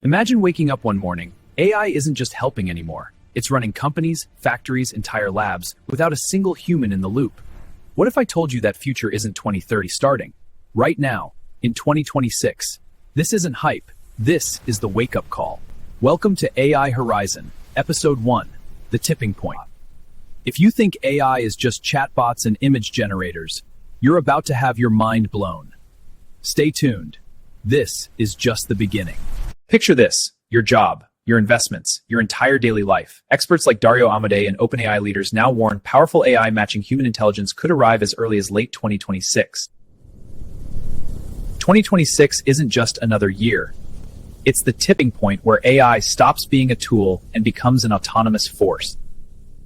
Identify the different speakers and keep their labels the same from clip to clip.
Speaker 1: Imagine waking up one morning. AI isn't just helping anymore. It's running companies, factories, entire labs without a single human in the loop. What if I told you that future isn't 2030 starting? Right now, in 2026. This isn't hype. This is the wake-up call. Welcome to AI Horizon, Episode 1, The Tipping Point. If you think AI is just chatbots and image generators, you're about to have your mind blown. Stay tuned. This is just the beginning. Picture this: your job, your investments, your entire daily life. Experts like Dario Amodei and OpenAI leaders now warn powerful AI matching human intelligence could arrive as early as late 2026. 2026 isn't just another year. It's the tipping point where AI stops being a tool and becomes an autonomous force.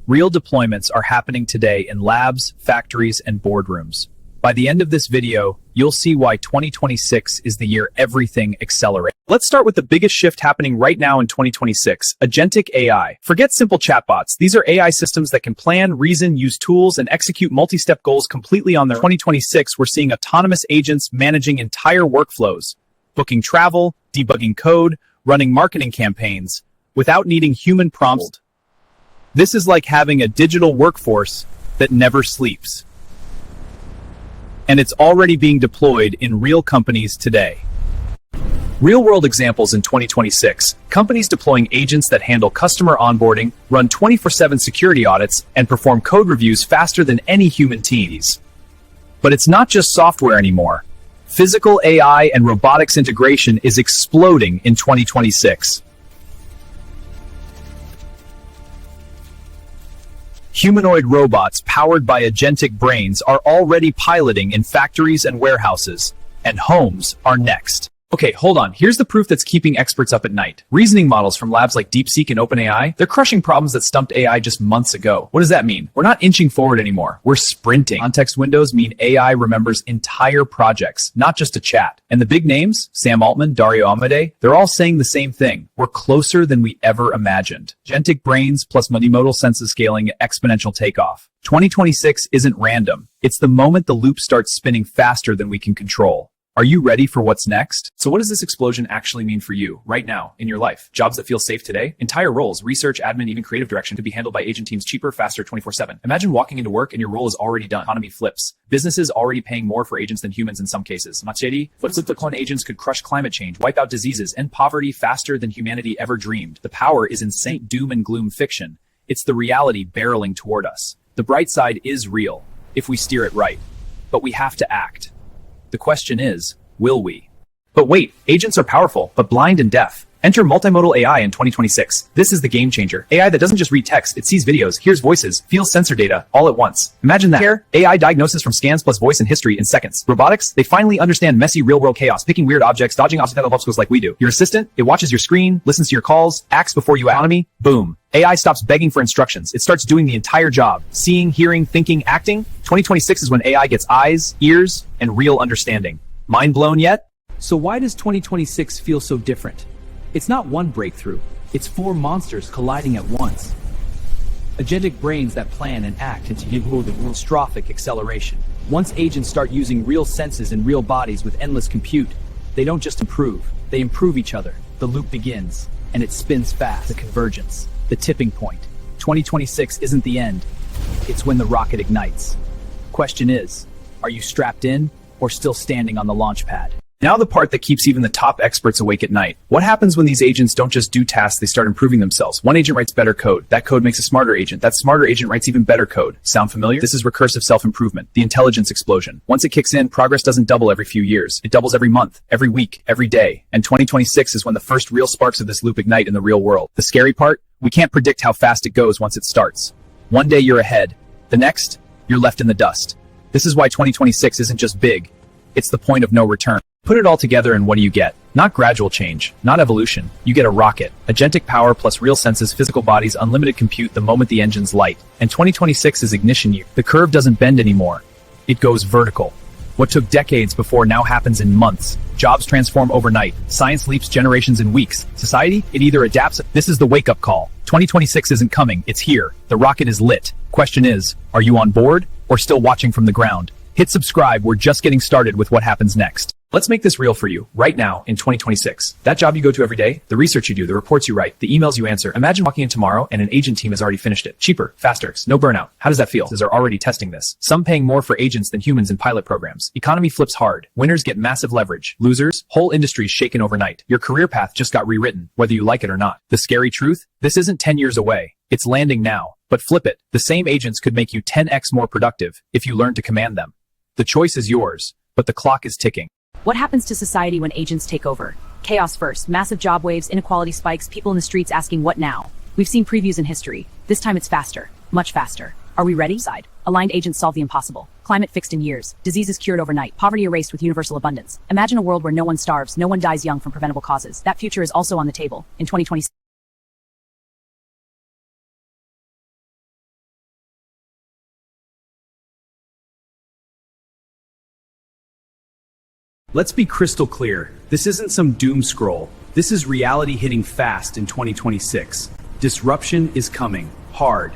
Speaker 1: Real deployments are happening today in labs, factories, and boardrooms. By the end of this video, you'll see why 2026 is the year everything accelerates. Let's start with the biggest shift happening right now in 2026, Agentic AI. Forget simple chatbots. These are AI systems that can plan, reason, use tools, and execute multi-step goals completely on their own. 2026, we're seeing autonomous agents managing entire workflows, booking travel, debugging code, running marketing campaigns, without needing human prompts. This is like having a digital workforce that never sleeps. And it's already being deployed in real companies today. Real-world examples in 2026, companies deploying agents that handle customer onboarding, run 24/7 security audits, and perform code reviews faster than any human teams. But it's not just software anymore. Physical AI and robotics integration is exploding in 2026. Humanoid robots powered by agentic brains are already piloting in factories and warehouses, and homes are next. Okay, hold on. Here's the proof that's keeping experts up at night. Reasoning models from labs like DeepSeek and OpenAI, they're crushing problems that stumped AI just months ago. What does that mean? We're not inching forward anymore. We're sprinting. Context windows mean AI remembers entire projects, not just a chat. And the big names, Sam Altman, Dario Amodei, they're all saying the same thing. We're closer than we ever imagined. Agentic brains plus multimodal senses scaling exponential takeoff. 2026 isn't random. It's the moment the loop starts spinning faster than we can control. Are you ready for what's next? So what does this explosion actually mean for you right now in your life? Jobs that feel safe today? Entire roles, research, admin, even creative direction could be handled by agent teams cheaper, faster, 24/7. Imagine walking into work and your role is already done. Economy flips. Businesses already paying more for agents than humans in some cases. Machedi, flip-the-clone agents could crush climate change, wipe out diseases, and poverty faster than humanity ever dreamed. The power is insane. Doom and gloom fiction. It's the reality barreling toward us. The bright side is real, if we steer it right. But we have to act. The question is, will we? But wait, agents are powerful, but blind and deaf. Enter multimodal AI in 2026. This is the game changer. AI that doesn't just read text, it sees videos, hears voices, feels sensor data, all at once. Imagine that. Here, AI diagnosis from scans plus voice and history in seconds. Robotics, they finally understand messy real-world chaos, picking weird objects, dodging obstacles like we do. Your assistant, it watches your screen, listens to your calls, acts before you act. Autonomy, boom. AI stops begging for instructions. It starts doing the entire job. Seeing, hearing, thinking, acting. 2026 is when AI gets eyes, ears, and real understanding. Mind blown yet?
Speaker 2: So why does 2026 feel so different? It's not one breakthrough. It's four monsters colliding at once. Agentic brains that plan and act into catastrophic acceleration. Once agents start using real senses in real bodies with endless compute, they don't just improve, they improve each other. The loop begins, and it spins fast. The convergence, the tipping point. 2026 isn't the end. It's when the rocket ignites. Question is, are you strapped in or still standing on the launch pad?
Speaker 1: Now the part that keeps even the top experts awake at night. What happens when these agents don't just do tasks, they start improving themselves? One agent writes better code. That code makes a smarter agent. That smarter agent writes even better code. Sound familiar? This is recursive self-improvement, the intelligence explosion. Once it kicks in, progress doesn't double every few years. It doubles every month, every week, every day. And 2026 is when the first real sparks of this loop ignite in the real world. The scary part? We can't predict how fast it goes once it starts. One day you're ahead. The next, you're left in the dust. This is why 2026 isn't just big. It's the point of no return. Put it all together and what do you get? Not gradual change, not evolution. You get a rocket. Agentic power plus real senses, physical bodies, unlimited compute the moment the engine's light. And 2026 is ignition year. The curve doesn't bend anymore. It goes vertical. What took decades before now happens in months. Jobs transform overnight. Science leaps generations in weeks. Society, it either adapts. This is the wake-up call. 2026 isn't coming, it's here. The rocket is lit. Question is, are you on board or still watching from the ground? Hit subscribe, we're just getting started with what happens next. Let's make this real for you, right now, in 2026. That job you go to every day, the research you do, the reports you write, the emails you answer. Imagine walking in tomorrow and an agent team has already finished it. Cheaper, faster, no burnout. How does that feel? They're already testing this. Some paying more for agents than humans in pilot programs. Economy flips hard. Winners get massive leverage. Losers, whole industries shaken overnight. Your career path just got rewritten, whether you like it or not. The scary truth? This isn't 10 years away. It's landing now. But flip it. The same agents could make you 10x more productive if you learn to command them. The choice is yours, but the clock is ticking.
Speaker 3: What happens to society when agents take over? Chaos first, massive job waves, inequality spikes, people in the streets asking what now? We've seen previews in history. This time it's faster, much faster. Are we ready? Side. Aligned agents solve the impossible. Climate fixed in years. Diseases cured overnight. Poverty erased with universal abundance. Imagine a world where no one starves, no one dies young from preventable causes. That future is also on the table in 2026.
Speaker 2: Let's be crystal clear. This isn't some doom scroll. This is reality hitting fast in 2026. Disruption is coming, hard.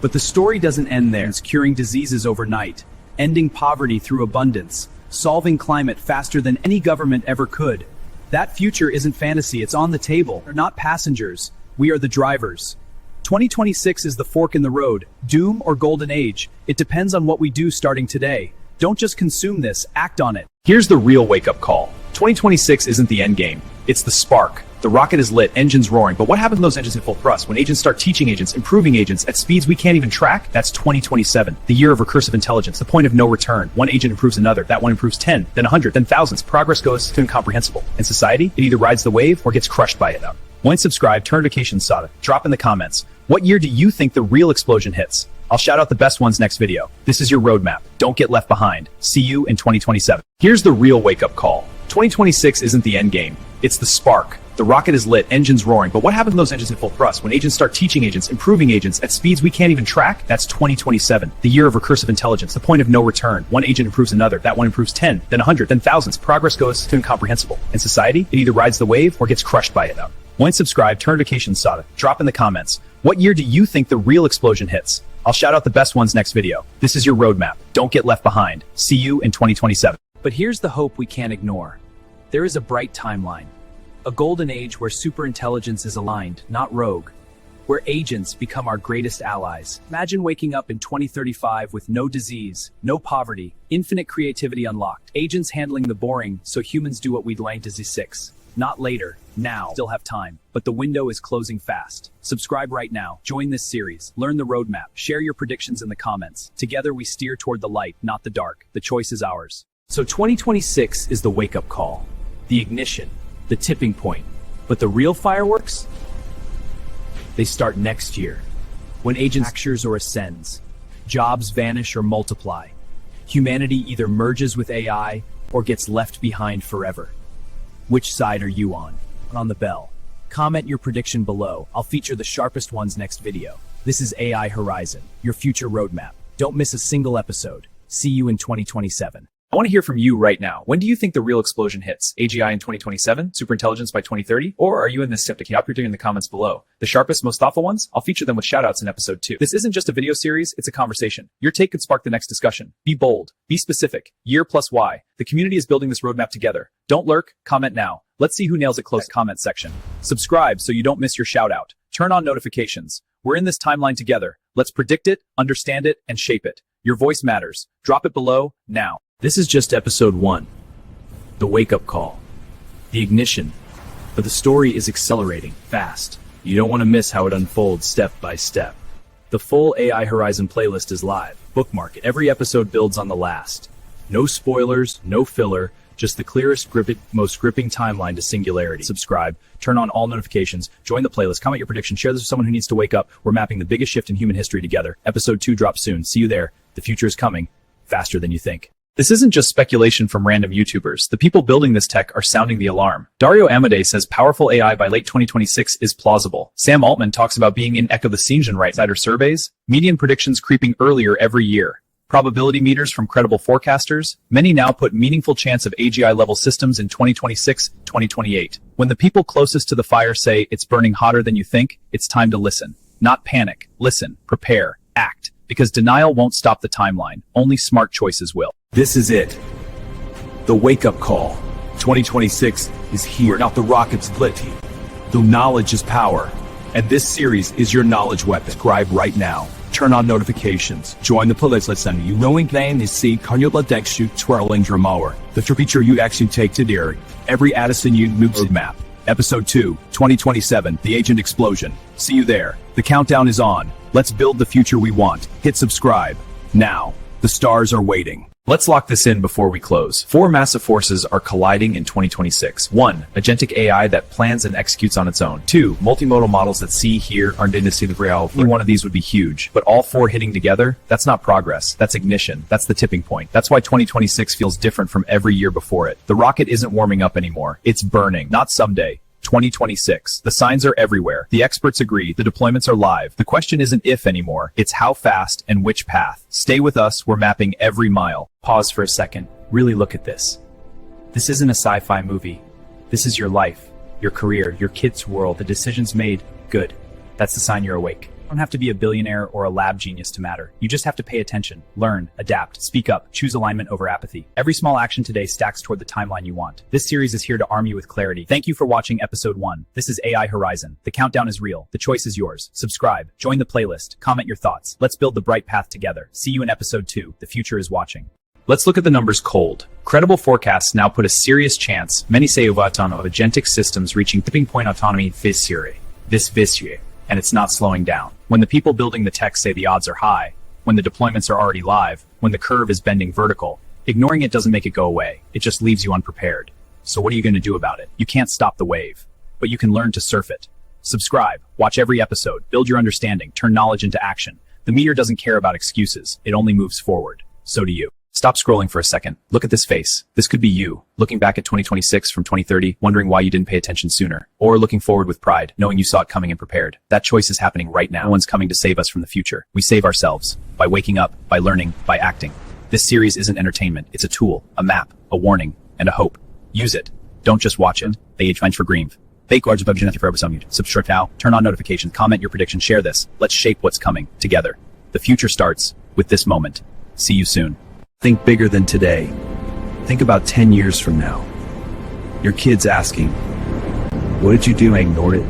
Speaker 2: But the story doesn't end there. It's curing diseases overnight, ending poverty through abundance, solving climate faster than any government ever could. That future isn't fantasy, it's on the table. We're not passengers, we are the drivers. 2026 is the fork in the road, doom or golden age. It depends on what we do starting today. Don't just consume this, act on it.
Speaker 1: Here's the real wake-up call. 2026 isn't the end game. It's the spark. The rocket is lit, engines roaring. But what happens when those engines hit full thrust? When agents start teaching agents, improving agents at speeds we can't even track? That's 2027, the year of recursive intelligence, the point of no return. One agent improves another. That one improves 10, then 100, then thousands. Progress goes to incomprehensible. In society, it either rides the wave or gets crushed by it. Once subscribed, turn notifications on. Drop in the comments. What year do you think the real explosion hits? I'll shout out the best ones next video. This is your roadmap. Don't get left behind. See you in 2027. Here's the real wake-up call. 2026 isn't the end game. It's the spark. The rocket is lit, engines roaring. But what happens when those engines hit full thrust? When agents start teaching agents, improving agents at speeds we can't even track? That's 2027, the year of recursive intelligence, the point of no return. One agent improves another. That one improves 10, then 100, then thousands. Progress goes to incomprehensible. In society, it either rides the wave or gets crushed by it. Once subscribed, turn notifications on. Drop in the comments. What year do you think the real explosion hits? I'll shout out the best ones next video. This is your roadmap. Don't get left behind. See you in 2027.
Speaker 2: But here's the hope we can't ignore. There is a bright timeline. A golden age where superintelligence is aligned, not rogue. Where agents become our greatest allies. Imagine waking up in 2035 with no disease, no poverty, infinite creativity unlocked. Agents handling the boring so humans do what we'd like to Z6. Not later, now. Still have time, but the window is closing fast. Subscribe right now, join this series, learn the roadmap, share your predictions in the comments. Together we steer toward the light, not the dark. The choice is ours. So 2026 is the wake-up call, the ignition, the tipping point. But the real fireworks? They start next year, when agents fractures or ascends, jobs vanish or multiply. Humanity either merges with AI or gets left behind forever. Which side are you on? On the bell. Comment your prediction below. I'll feature the sharpest ones next video. This is AI Horizon, your future roadmap. Don't miss a single episode. See you in 2027.
Speaker 1: I want to hear from you right now. When do you think the real explosion hits? AGI in 2027? Superintelligence by 2030? Or are you in this skeptic? Drop your take in the comments below. The sharpest, most thoughtful ones? I'll feature them with shoutouts in episode 2. This isn't just a video series, it's a conversation. Your take could spark the next discussion. Be bold. Be specific. Year plus why. The community is building this roadmap together. Don't lurk. Comment now. Let's see who nails it close. Comment section. Subscribe so you don't miss your shoutout. Turn on notifications. We're in this timeline together. Let's predict it, understand it, and shape it. Your voice matters. Drop it below now.
Speaker 2: This is just episode 1. The wake-up call. The ignition. But the story is accelerating fast. You don't want to miss how it unfolds step by step. The full AI Horizon playlist is live. Bookmark it. Every episode builds on the last. No spoilers, no filler, just the clearest, most gripping timeline to Singularity. Subscribe, turn on all notifications, join the playlist, comment your prediction, share this with someone who needs to wake up. We're mapping the biggest shift in human history together. Episode 2 drops soon. See you there. The future is coming, faster than you think.
Speaker 1: This isn't just speculation from random YouTubers. The people building this tech are sounding the alarm. Dario Amodei says powerful AI by late 2026 is plausible. Sam Altman talks about being in echo the scene right side surveys. Median predictions creeping earlier every year. Probability meters from credible forecasters. Many now put meaningful chance of AGI level systems in 2026, 2028. When the people closest to the fire say it's burning hotter than you think, it's time to listen. Not panic. Listen, prepare, act. Because denial won't stop the timeline. Only smart choices will.
Speaker 2: This is it. The wake-up call.
Speaker 4: 2026 is here. Now the rocket's lit. The knowledge is power. And this series is your knowledge weapon. Subscribe right now. Turn on notifications. Join the playlist and you knowing plan is see Carnula Deck shoot twirling Dramawer. The feature you actually take to dairy. Every Addison you moves map. Episode 2, 2027, The Agent Explosion. See you there. The countdown is on. Let's build the future we want. Hit subscribe. Now. The stars are waiting.
Speaker 1: Let's lock this in before we close. 4 massive forces are colliding in 2026. 1. Agentic AI that plans and executes on its own. 2. Multimodal models that see, hear, are in the real. Any one of these would be huge, but all 4 hitting together, that's not progress. That's ignition. That's the tipping point. That's why 2026 feels different from every year before it. The rocket isn't warming up anymore. It's burning. Not someday. 2026. The signs are everywhere. The experts agree. The deployments are live. The question isn't if anymore. It's how fast and which path. Stay with us. We're mapping every mile.
Speaker 2: Pause for a second. Really look at this. This isn't a sci-fi movie. This is your life, your career, your kid's world. The decisions made, good. That's the sign you're awake. You don't have to be a billionaire or a lab genius to matter. You just have to pay attention, learn, adapt, speak up, choose alignment over apathy. Every small action today stacks toward the timeline you want. This series is here to arm you with clarity. Thank you for watching episode 1. This is AI Horizon. The countdown is real. The choice is yours. Subscribe, join the playlist, comment your thoughts. Let's build the bright path together. See you in episode 2. The future is watching.
Speaker 1: Let's look at the numbers cold. Credible forecasts now put a serious chance, many say of agentic systems reaching tipping point autonomy this year, and it's not slowing down. When the people building the tech say the odds are high, when the deployments are already live, when the curve is bending vertical, ignoring it doesn't make it go away. It just leaves you unprepared. So what are you going to do about it? You can't stop the wave, but you can learn to surf it. Subscribe, watch every episode, build your understanding, turn knowledge into action. The meteor doesn't care about excuses. It only moves forward. So do you. Stop scrolling for a second. Look at this face. This could be you, looking back at 2026 from 2030, wondering why you didn't pay attention sooner. Or looking forward with pride, knowing you saw it coming and prepared. That choice is happening right now. No one's coming to save us from the future. We save ourselves. By waking up, by learning, by acting. This series isn't entertainment. It's a tool, a map, a warning, and a hope. Use it. Don't just watch it. AIFuture for Green. Subscribe now, turn on notifications, comment your prediction, share this. Let's shape what's coming, together. The future starts with this moment. See you soon.
Speaker 4: Think bigger than today. Think about 10 years from now. Your kid's asking, what did you do? I ignored it.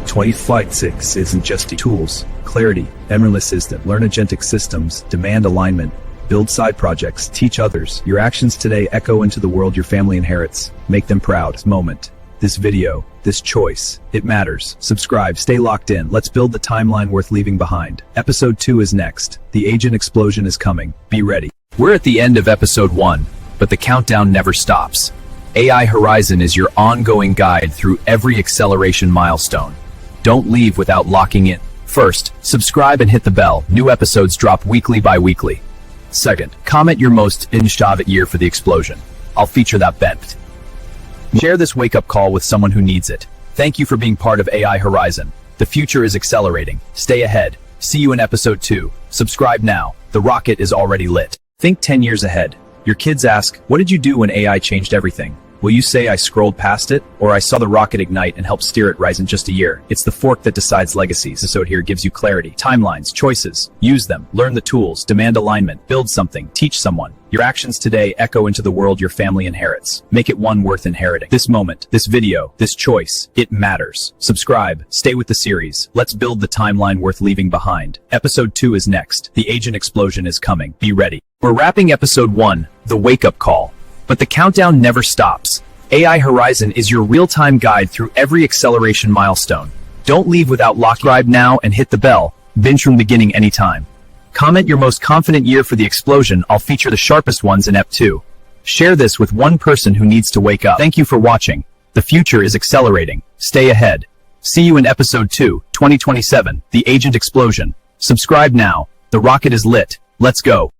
Speaker 4: 2026 isn't just tools, clarity, emerald system, learn agentic systems, demand alignment, build side projects, teach others. Your actions today echo into the world your family inherits. Make them proud. This moment, this video, this choice, it matters. Subscribe, stay locked in. Let's build the timeline worth leaving behind. Episode 2 is next. The agent explosion is coming. Be ready.
Speaker 1: We're at the end of episode 1, but the countdown never stops. AI Horizon is your ongoing guide through every acceleration milestone. Don't leave without locking in. First, subscribe and hit the bell. New episodes drop weekly by weekly. Second, comment your most inshavet year for the explosion. I'll feature that bent. Share this wake-up call with someone who needs it. Thank you for being part of AI Horizon. The future is accelerating. Stay ahead. See you in episode 2. Subscribe now. The rocket is already lit. Think 10 years ahead. Your kids ask, what did you do when AI changed everything? Will you say I scrolled past it, or I saw the rocket ignite and helped steer it rise in just a year? It's the fork that decides legacies. This episode here gives you clarity, timelines, choices. Use them, learn the tools, demand alignment, build something, teach someone. Your actions today echo into the world your family inherits. Make it one worth inheriting. This moment, this video, this choice, it matters. Subscribe, stay with the series. Let's build the timeline worth leaving behind. Episode 2 is next. The agent explosion is coming. Be ready. We're wrapping episode 1, the wake-up call. But the countdown never stops. AI Horizon is your real-time guide through every acceleration milestone. Don't leave without locking. Subscribe now and hit the bell. Binge from beginning anytime. Comment your most confident year for the explosion. I'll feature the sharpest ones in EP 2. Share this with one person who needs to wake up. Thank you for watching. The future is accelerating. Stay ahead. See you in episode 2, 2027, The Agent Explosion. Subscribe now. The rocket is lit. Let's go.